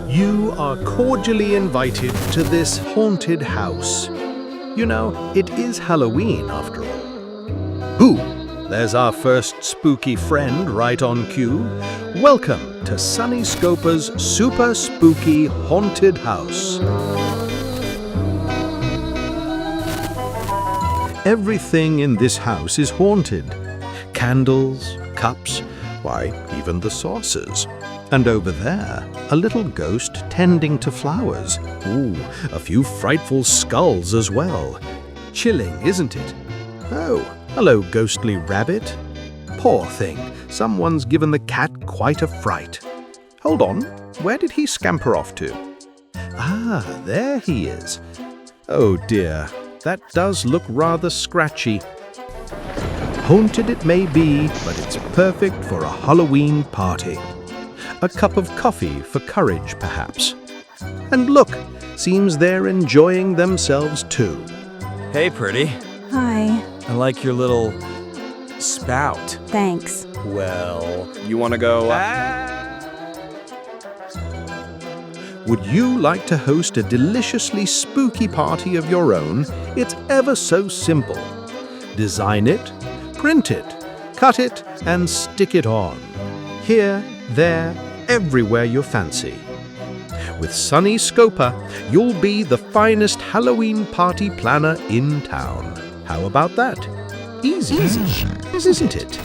You are cordially invited to this haunted house. You know, it is Halloween after all. Hoo! There's our first spooky friend right on cue. Welcome to Sunnyscopa's super spooky haunted house. Everything in this house is haunted. Candles, cups, why, even the saucers. And over there, a little ghost tending to flowers. Ooh, a few frightful skulls as well. Chilling, isn't it? Oh, hello, ghostly rabbit. Poor thing, someone's given the cat quite a fright. Hold on, where did he scamper off to? Ah, there he is. Oh dear, that does look rather scratchy. Haunted it may be, but it's perfect for a Halloween party. A cup of coffee for courage, perhaps. And look, seems they're enjoying themselves too. Hey, pretty. Hi. I like your little spout. Thanks. Well, you want to go? Would you like to host a deliciously spooky party of your own? It's ever so simple. Design it, print it, cut it, and stick it on. Here, there, everywhere you fancy. With Sunnyscopa, you'll be the finest Halloween party planner in town. How about that? Easy, isn't it?